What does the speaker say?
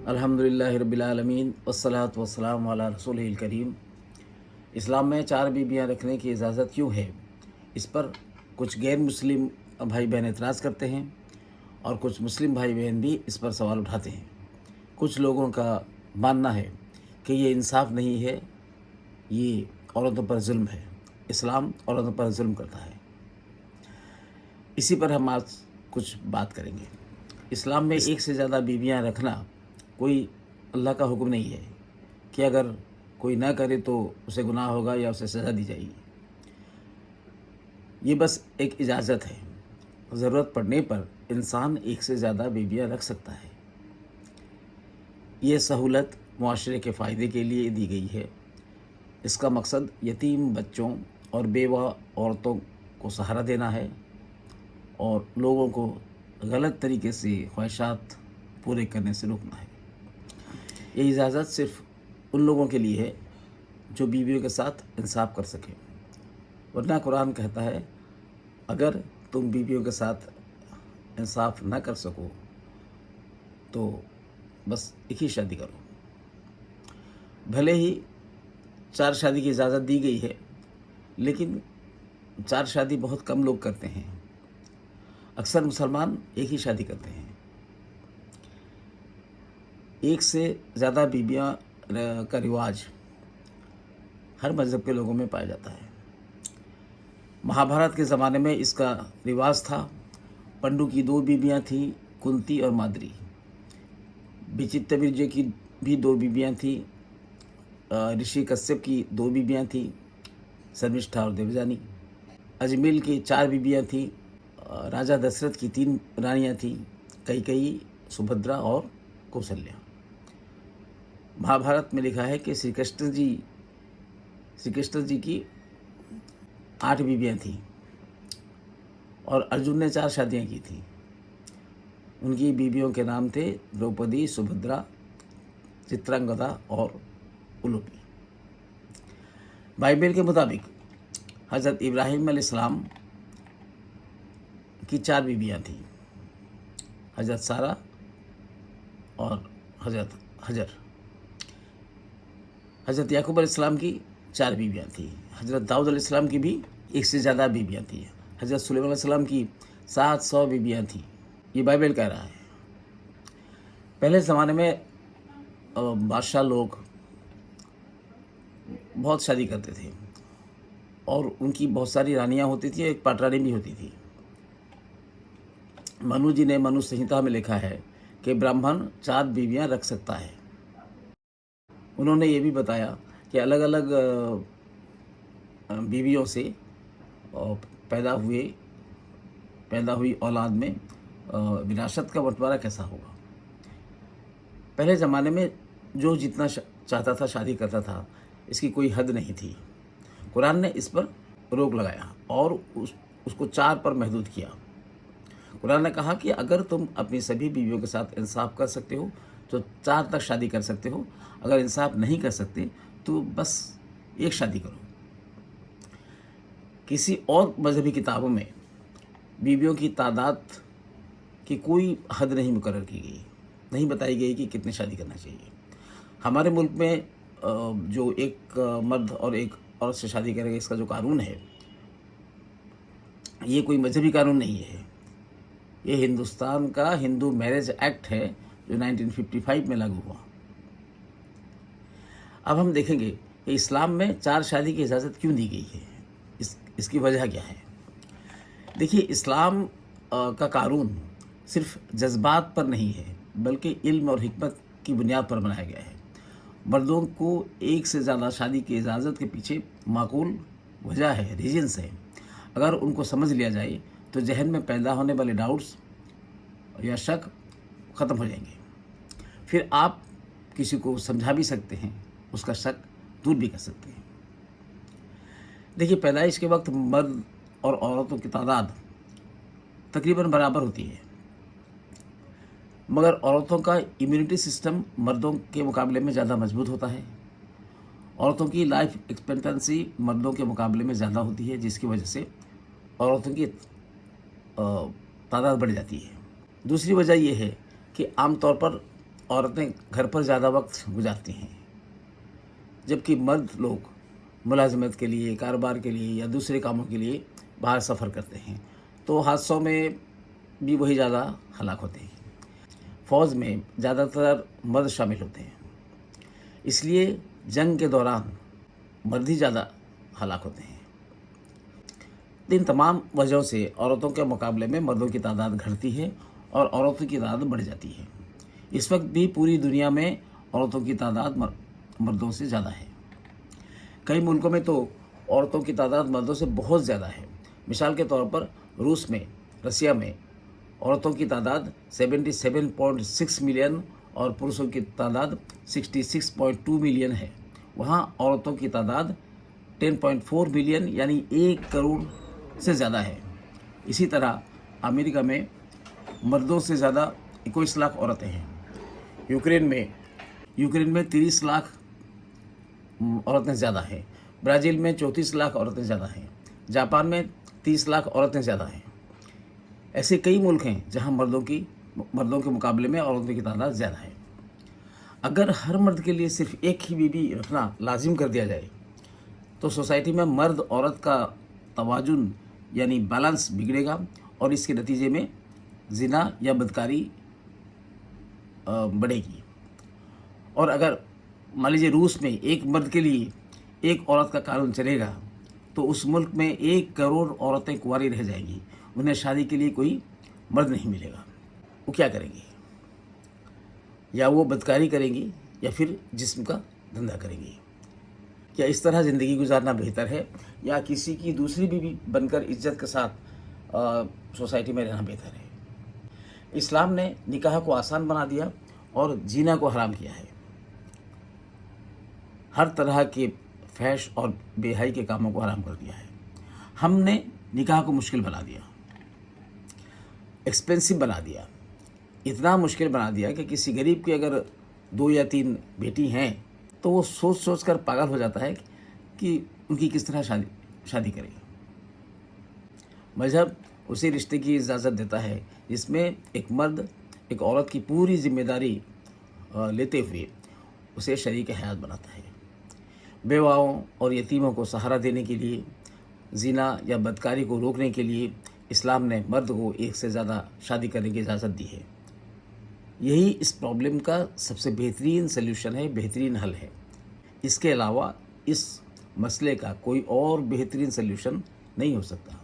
अल्हम्दुलिल्लाह रब्बिल आलमीन वस्सलातु वस्सलामु अला रसूलिल करीम। इस्लाम में 4 बीवियाँ रखने की इजाज़त क्यों है, इस पर कुछ गैर मुस्लिम भाई बहन एतराज़ करते हैं और कुछ मुस्लिम भाई बहन भी इस पर सवाल उठाते हैं। कुछ लोगों का मानना है कि ये इंसाफ नहीं है, ये औरतों पर जुल्म है, इस्लाम औरतों पर जुल्म करता है। इसी पर हम आज कुछ बात करेंगे। इस्लाम में एक से ज़्यादा बीवियाँ रखना कोई अल्लाह का हुक्म नहीं है कि अगर कोई ना करे तो उसे गुनाह होगा या उसे सज़ा दी जाएगी। ये बस एक इजाज़त है। ज़रूरत पड़ने पर इंसान एक से ज़्यादा बीवियाँ रख सकता है। ये सहूलत मुआशरे के फ़ायदे के लिए दी गई है। इसका मकसद यतीम बच्चों और बेवा औरतों को सहारा देना है और लोगों को गलत तरीके से ख्वाहिशात पूरे करने से रोकना है। ये इजाज़त सिर्फ़ उन लोगों के लिए है जो बीवियों के साथ इंसाफ कर सकें, वरना कुरान कहता है अगर तुम बीवियों के साथ इंसाफ ना कर सको तो बस एक ही शादी करो। भले ही 4 शादी की इजाज़त दी गई है, लेकिन 4 शादी बहुत कम लोग करते हैं। अक्सर मुसलमान एक ही शादी करते हैं। एक से ज़्यादा बीवियाँ का रिवाज हर मज़हब के लोगों में पाया जाता है। महाभारत के ज़माने में इसका रिवाज था। पंडु की 2 बीवियाँ थीं, कुंती और माद्री। विचित्रवीर्य की भी 2 बीवियाँ थीं। ऋषि कश्यप की 2 बीवियाँ थीं, शर्मिष्ठा और देवजानी। अजमेर की 4 बीवियाँ थीं। राजा दशरथ की 3 रानियाँ थीं, कैकेयी, सुभद्रा और कौशल्या। महाभारत में लिखा है कि श्री कृष्ण जी की 8 बीवियाँ थीं और अर्जुन ने 4 शादियाँ की थीं। उनकी बीवियों के नाम थे द्रौपदी, सुभद्रा, चित्रांगदा और उलूपी। बाइबल के मुताबिक हज़रत इब्राहीम अलैहिस्सलाम की 4 बीवियाँ थीं, हज़रत सारा और हज़रत हजर। हज़रत याकूब अलैहिस्सलाम की 4 बीवियाँ थीं। हज़रत दाऊद अलैहिस्सलाम की भी एक से ज़्यादा बीवियाँ थीं। हज़रत सुलेमान अलैहिस्सलाम की 700 बीवियाँ थीं। ये बाइबल कह रहा है। पहले ज़माने में बादशाह लोग बहुत शादी करते थे और उनकी बहुत सारी रानियाँ होती थी, एक पाटरानी भी होती थी। मनु जी ने मनु संहिता में लिखा है कि ब्राह्मण 4 बीवियाँ रख सकता है। उन्होंने ये भी बताया कि अलग अलग बीवियों से पैदा हुई औलाद में विरासत का बंटवारा कैसा होगा। पहले ज़माने में जो जितना चाहता था शादी करता था, इसकी कोई हद नहीं थी। कुरान ने इस पर रोक लगाया और उसको 4 पर महदूद किया। कुरान ने कहा कि अगर तुम अपनी सभी बीवियों के साथ इंसाफ कर सकते हो तो 4 तक शादी कर सकते हो। अगर इंसाफ नहीं कर सकते तो बस एक शादी करो। किसी और मजहबी किताबों में बीवियों की तादाद की कोई हद नहीं मुकर्रर की गई, नहीं बताई गई कि कितनी शादी करना चाहिए। हमारे मुल्क में जो एक मर्द और एक औरत से शादी करेगा, इसका जो कानून है, ये कोई मजहबी कानून नहीं है। ये हिंदुस्तान का हिंदू मैरिज एक्ट है जो 1955 में लागू हुआ। अब हम देखेंगे कि इस्लाम में 4 शादी की इजाज़त क्यों दी गई है, इसकी वजह क्या है। देखिए, इस्लाम का कानून सिर्फ जज्बात पर नहीं है, बल्कि इल्म और हिकमत की बुनियाद पर बनाया गया है। मर्दों को एक से ज़्यादा शादी की इजाज़त के पीछे माकूल वजह है, रीजन्स है। अगर उनको समझ लिया जाए तो जहन में पैदा होने वाले डाउट्स या शक ख़त्म हो जाएंगे। फिर आप किसी को समझा भी सकते हैं, उसका शक दूर भी कर सकते हैं। देखिए, पैदाइश के वक्त मर्द और औरतों की तादाद तकरीबन बराबर होती है, मगर औरतों का इम्यूनिटी सिस्टम मर्दों के मुकाबले में ज़्यादा मजबूत होता है। औरतों की लाइफ एक्सपेक्टेंसी मर्दों के मुकाबले में ज़्यादा होती है, जिसकी वजह से औरतों की तादाद बढ़ जाती है। दूसरी वजह यह है कि आमतौर पर औरतें घर पर ज़्यादा वक्त गुजारती हैं, जबकि मर्द लोग मुलाजमत के लिए, कारोबार के लिए या दूसरे कामों के लिए बाहर सफ़र करते हैं, तो हादसों में भी वही ज़्यादा हलाक होते हैं। फ़ौज में ज़्यादातर मर्द शामिल होते हैं, इसलिए जंग के दौरान मर्द ही ज़्यादा हलाक होते हैं। इन तमाम वजहों से औरतों के मुकाबले में मर्दों की तादाद घटती है और औरतों की तादाद बढ़ जाती है। इस वक्त भी पूरी दुनिया में औरतों की तादाद मर्दों से ज़्यादा है। कई मुल्कों में तो औरतों की तादाद मर्दों से बहुत ज़्यादा है। मिसाल के तौर पर रूस में, रसिया में औरतों की तादाद 77.6 मिलियन और पुरुषों की तादाद 66.2 मिलियन है। वहाँ औरतों की तादाद 10.4 मिलियन यानी 1 करोड़ से ज़्यादा है। इसी तरह अमेरिका में मर्दों से ज़्यादा 21 लाख औरतें हैं। यूक्रेन में 30 लाख औरतें ज़्यादा हैं। ब्राज़ील में 34 लाख औरतें ज़्यादा हैं। जापान में 30 लाख औरतें ज़्यादा हैं। ऐसे कई मुल्क हैं जहां मर्दों के मुकाबले में औरतों की तादाद ज़्यादा है। अगर हर मर्द के लिए सिर्फ एक ही बीवी रखना लाजिम कर दिया जाए तो सोसाइटी में मर्द औरत का तवाजुन यानी बैलेंस बिगड़ेगा और इसके नतीजे में जिना या बदकारी बढ़ेगी। और अगर मान लीजिए रूस में एक मर्द के लिए एक औरत का कानून चलेगा तो उस मुल्क में 1 करोड़ औरतें कुंवारी रह जाएंगी। उन्हें शादी के लिए कोई मर्द नहीं मिलेगा। वो क्या करेंगी? या वो बदकारी करेंगी या फिर जिस्म का धंधा करेंगी। क्या इस तरह ज़िंदगी गुजारना बेहतर है या किसी की दूसरी बीवी बनकर इज्जत के साथ सोसाइटी में रहना बेहतर है? इस्लाम ने निकाह को आसान बना दिया और जीना को हराम किया है। हर तरह के फैश और बेहाई के कामों को हराम कर दिया है। हमने निकाह को मुश्किल बना दिया, एक्सपेंसिव बना दिया, इतना मुश्किल बना दिया कि किसी गरीब की अगर 2 या 3 बेटी हैं तो वो सोच सोच कर पागल हो जाता है कि उनकी किस तरह शादी करें। मज़हब उसी रिश्ते की इजाज़त देता है जिसमें एक मर्द एक औरत की पूरी जिम्मेदारी लेते हुए उसे शरीक हयात बनाता है। बेवाओं और यतीमों को सहारा देने के लिए, ज़िना या बदकारी को रोकने के लिए इस्लाम ने मर्द को एक से ज़्यादा शादी करने की इजाज़त दी है। यही इस प्रॉब्लम का सबसे बेहतरीन सल्यूशन है, बेहतरीन हल है। इसके अलावा इस मसले का कोई और बेहतरीन सल्यूशन नहीं हो सकता।